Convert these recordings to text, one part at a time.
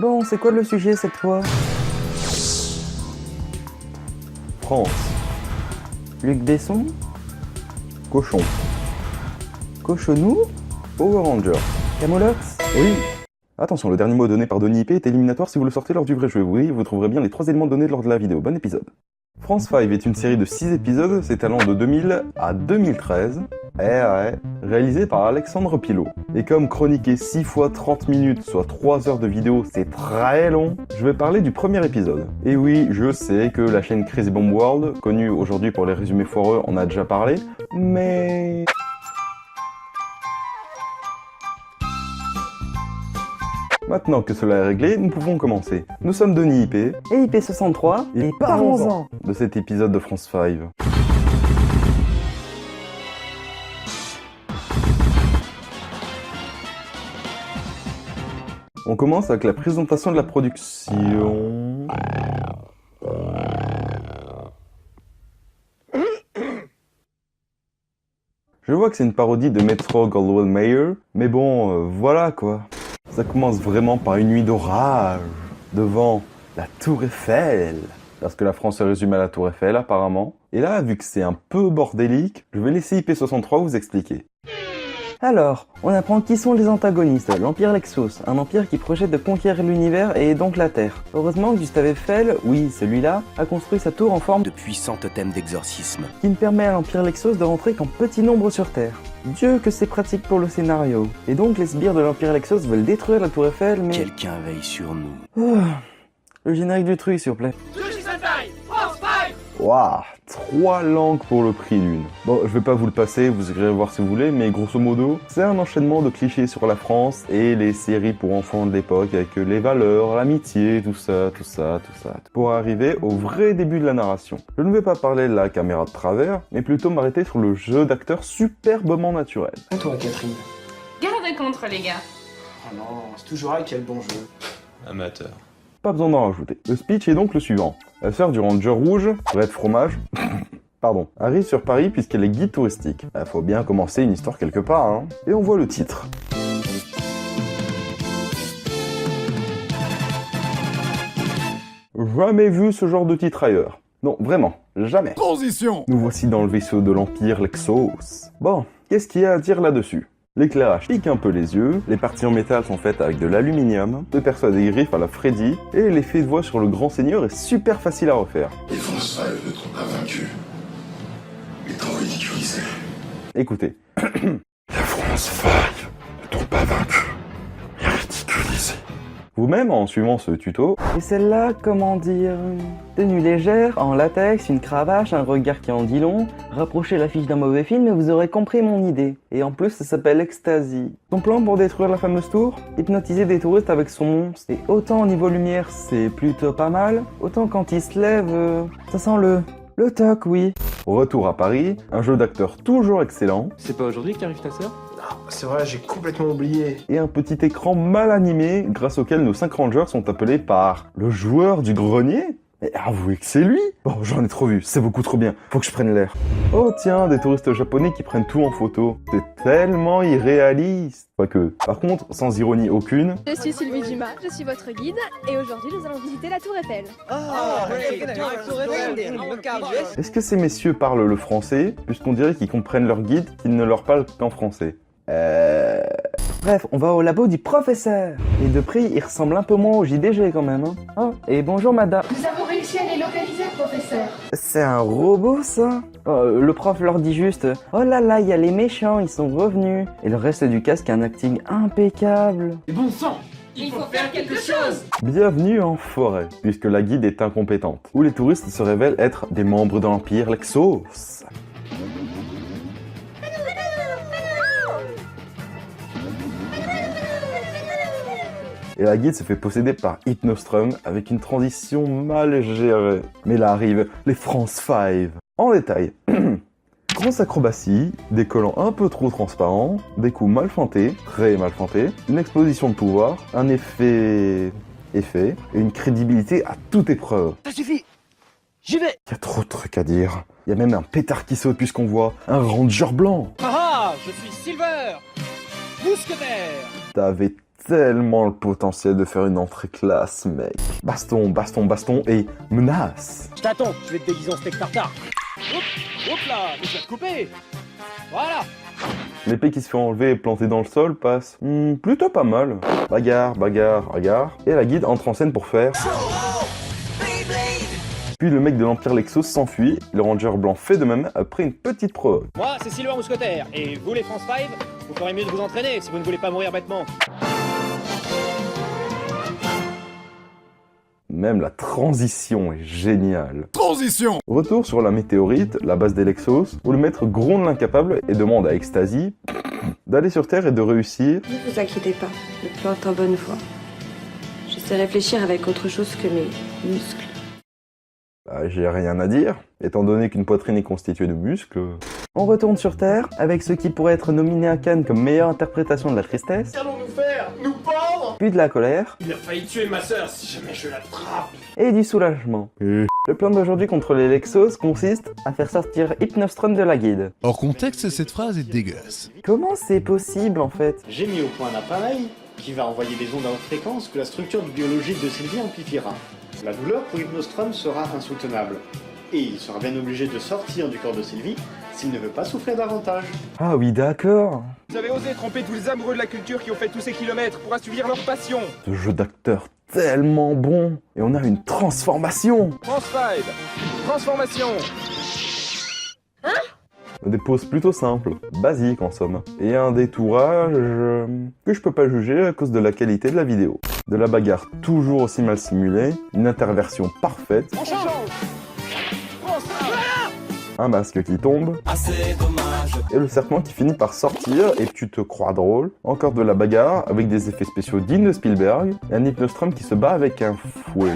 Bon, c'est quoi le sujet cette fois? France. Luc Besson? Cochon. Cochonou? Power Rangers. Camoulox? Oui. Attention, le dernier mot donné par Donny IP est éliminatoire si vous le sortez lors du vrai jeu. Oui, vous trouverez bien les 3 éléments donnés lors de la vidéo. Bon épisode. France 5 est une série de 6 épisodes s'étalant de 2000 à 2013, réalisée par Alexandre Pilot. Et comme chroniquer 6 fois 30 minutes, soit 3 heures de vidéo, c'est très long, je vais parler du premier épisode. Et oui, je sais que la chaîne Crazy Bomb World, connue aujourd'hui pour les résumés foireux, en a déjà parlé, mais... Maintenant que cela est réglé, nous pouvons commencer. Nous sommes Donny IP, Et IP63? et parlons-en de cet épisode de France 5. On commence avec la présentation de la production. Je vois que c'est une parodie de Metro Goldwyn Mayer, mais bon, voilà quoi. Ça commence vraiment par une nuit d'orage devant la Tour Eiffel. Parce que la France se résume à la Tour Eiffel apparemment. Et là, vu que c'est un peu bordélique, je vais laisser IP63 vous expliquer. Alors, on apprend qui sont les antagonistes, l'Empire Lexos, un empire qui projette de conquérir l'univers et donc la Terre. Heureusement, Gustave Eiffel, oui, celui-là, a construit sa tour en forme de puissants totems d'exorcisme. qui ne permet à l'Empire Lexos de rentrer qu'en petit nombre sur Terre. Dieu que c'est pratique pour le scénario. Et donc les sbires de l'Empire Lexos veulent détruire la Tour Eiffel, mais... Quelqu'un veille sur nous. Le générique du truc, s'il vous plaît. Waouh, 3 langues pour le prix d'une. Bon, je vais pas vous le passer, vous irez voir si vous voulez, mais grosso modo, c'est un enchaînement de clichés sur la France et les séries pour enfants de l'époque avec les valeurs, l'amitié, tout ça, pour arriver au vrai début de la narration. Je ne vais pas parler de la caméra de travers, mais plutôt m'arrêter sur le jeu d'acteur superbement naturel. Et toi, Catherine? Garde contre les gars. Oh non, c'est toujours elle qui a le bon jeu. Amateur. Pas besoin d'en rajouter. Le speech est donc le suivant. La sœur du ranger rouge, bref fromage, pardon, arrive sur Paris puisqu'elle est guide touristique. Faut bien commencer une histoire quelque part, hein. Et on voit le titre. Jamais vu ce genre de titre ailleurs. Non, vraiment, jamais. Transition. Nous voici dans le vaisseau de l'Empire Lexos. Bon, qu'est-ce qu'il y a à dire là-dessus? L'éclairage pique un peu les yeux, les parties en métal sont faites avec de l'aluminium, deux perçoit des griffes à la Freddy, et l'effet de voix sur le grand seigneur est super facile à refaire. Les France 5 ne t'ont pas vaincu, mais t'ont ridiculisé. Écoutez. La France 5 ne t'ont pas vaincu, mais ridiculisé. Vous-même, en suivant ce tuto, Et celle-là, comment dire... Tenue légère, en latex, une cravache, un regard qui en dit long, rapprochez l'affiche d'un mauvais film et vous aurez compris mon idée. Et en plus, ça s'appelle Ecstasy. Son plan pour détruire la fameuse tour? Hypnotiser des touristes avec son monstre. Et autant au niveau lumière, c'est plutôt pas mal, autant quand il se lève, ça sent le toc, oui. retour à Paris, un jeu d'acteur toujours excellent, C'est pas aujourd'hui qu'arrive ta sœur? C'est vrai, j'ai complètement oublié. et un petit écran mal animé grâce auquel nos 5 rangers sont appelés par le joueur du grenier. Mais avouez que c'est lui! Bon, j'en ai trop vu, c'est beaucoup trop bien, faut que je prenne l'air. Oh tiens, des touristes japonais qui prennent tout en photo. C'est tellement irréaliste. Quoique, par contre, sans ironie aucune, Je suis Sylvie Dumas, je suis votre guide et aujourd'hui nous allons visiter la Tour Eiffel. est-ce que ces messieurs parlent le français, puisqu'on dirait qu'ils comprennent leur guide, qu'ils ne leur parlent qu'en français? Bref, on va au labo du professeur. Et de prix, il ressemble un peu moins au JDG quand même, hein. Oh, et bonjour madame. Nous avons réussi à les localiser, professeur. C'est un robot ça? Oh, le prof leur dit juste « Oh là là, il y a les méchants, ils sont revenus !» Et le reste du casque a un acting impeccable. Et bon sang! Il faut faire quelque chose. Bienvenue en forêt, puisque la guide est incompétente, où les touristes se révèlent être des membres de l'Empire Lexos. Et la guide se fait posséder par Hypnostrum avec une transition mal gérée. Mais là arrivent les France 5. En détail, grosse acrobatie, des collants un peu trop transparents, des coups mal fantés, très mal fantés, une exposition de pouvoir, un effet et une crédibilité à toute épreuve. Ça suffit! J'y vais! Il y a trop de trucs à dire. Il y a même un pétard qui saute puisqu'on voit un ranger blanc. Ah ah! Je suis Silver! Mousquetaire! T'avais tellement le potentiel de faire une entrée classe, mec. Baston, baston, baston et menace. Je t'attends, je vais te déguiser en steak tartare. Hop là, mais je vais te couper. Voilà. L'épée qui se fait enlever et plantée dans le sol passe plutôt pas mal. Bagarre, bagarre, bagarre. Et la guide entre en scène pour faire... Puis le mec de l'Empire Lexos s'enfuit, le ranger blanc fait de même après une petite provoque. Moi, c'est Sylvain Mousquetaire, et vous les France 5, vous ferez mieux de vous entraîner si vous ne voulez pas mourir bêtement. Même la transition est géniale. Transition. Retour sur la météorite, la base des Lexos, où le maître gronde l'incapable et demande à Ecstasy d'aller sur Terre et de réussir. Ne vous inquiétez pas, le plan est en bonne voie. Je sais réfléchir avec autre chose que mes muscles. J'ai rien à dire, étant donné qu'une poitrine est constituée de muscles. On retourne sur Terre avec ce qui pourrait être nominé à Cannes comme meilleure interprétation de la tristesse, Qu'allons-nous faire? Nous pendre? puis de la colère, Il a failli tuer ma sœur si jamais je l'attrape. et du soulagement. Le plan d'aujourd'hui contre les Lexos consiste à faire sortir Hypnostrum de la guide. Hors contexte, cette phrase est dégueulasse. Comment c'est possible en fait? J'ai mis au point un appareil qui va envoyer des ondes à haute fréquence que la structure biologique de Sylvie amplifiera. La douleur pour Hypnostrum sera insoutenable. Et il sera bien obligé de sortir du corps de Sylvie s'il ne veut pas souffrir davantage. Ah oui d'accord. Vous avez osé tromper tous les amoureux de la culture qui ont fait tous ces kilomètres pour assouvir leur passion. Ce jeu d'acteur tellement bon. Et on a une transformation. France 5, transformation. Des poses plutôt simples, basiques en somme. Et un détourage que je peux pas juger à cause de la qualité de la vidéo. De la bagarre toujours aussi mal simulée, une interversion parfaite, On change. un masque qui tombe, et le serpent qui finit par sortir et tu te crois drôle. Encore de la bagarre avec des effets spéciaux dignes de Spielberg, et un Hypnostrum qui se bat avec un fouet.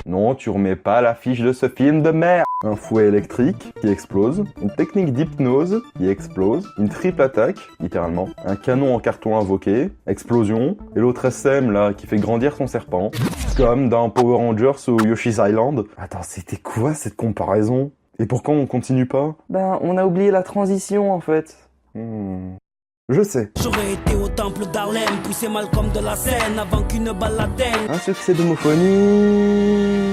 Non, tu remets pas l'affiche de ce film de merde. Un fouet électrique qui explose, une technique d'hypnose qui explose, une triple attaque, littéralement, un canon en carton invoqué, explosion, et l'autre SM là qui fait grandir son serpent, comme dans Power Rangers ou Yoshi's Island. Attends, c'était quoi cette comparaison? Et pourquoi on continue pas? Ben on a oublié la transition en fait. Je sais. J'aurais été au temple d'Harlem, poussé mal comme de la scène avant qu'une balle l'atteigne. Un succès d'homophonie.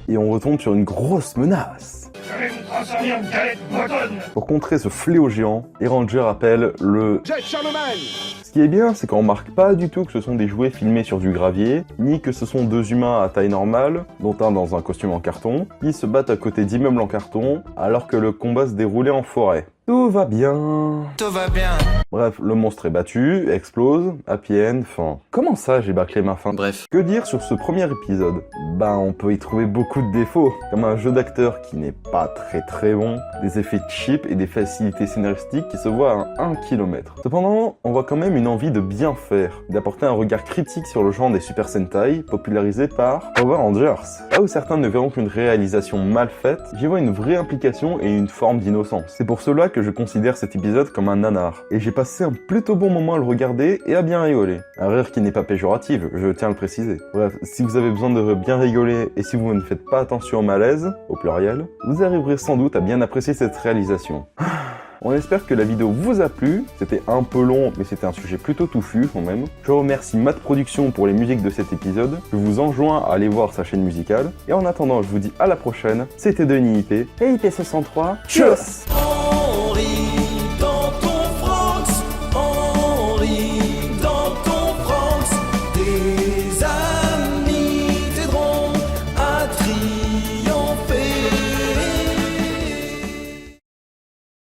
Et on retombe sur une grosse menace. Je vais vous transformer en galette bretonne. Pour contrer ce fléau géant, les Rangers appellent le... Jet Charlemagne. Ce qui est bien, c'est qu'on remarque pas du tout que ce sont des jouets filmés sur du gravier, ni que ce sont deux humains à taille normale, dont un dans un costume en carton, qui se battent à côté d'immeubles en carton, alors que le combat se déroulait en forêt. Tout va bien. Tout va bien. Bref, le monstre est battu, explose, happy end, fin. Comment ça, j'ai bâclé ma fin? Bref. Que dire sur ce premier épisode? Ben, on peut y trouver beaucoup de défauts, comme un jeu d'acteur qui n'est pas très bon, des effets cheap et des facilités scénaristiques qui se voient à 1 km. Cependant, on voit quand même une envie de bien faire, d'apporter un regard critique sur le genre des Super Sentai, popularisé par Power Rangers. Là où certains ne verront qu'une réalisation mal faite, j'y vois une vraie implication et une forme d'innocence. C'est pour cela que je considère cet épisode comme un nanar, et j'ai passé un plutôt bon moment à le regarder et à bien rigoler. Un rire qui n'est pas péjoratif, je tiens à le préciser. Bref, si vous avez besoin de bien rigoler et si vous ne faites pas attention au malaise, au pluriel, vous arriverez sans doute à bien apprécier cette réalisation. On espère que la vidéo vous a plu, c'était un peu long mais c'était un sujet plutôt touffu quand même. Je remercie Matt Production pour les musiques de cet épisode, je vous enjoins à aller voir sa chaîne musicale, et en attendant je vous dis à la prochaine, c'était Denis IP, Et IP63, tchuss.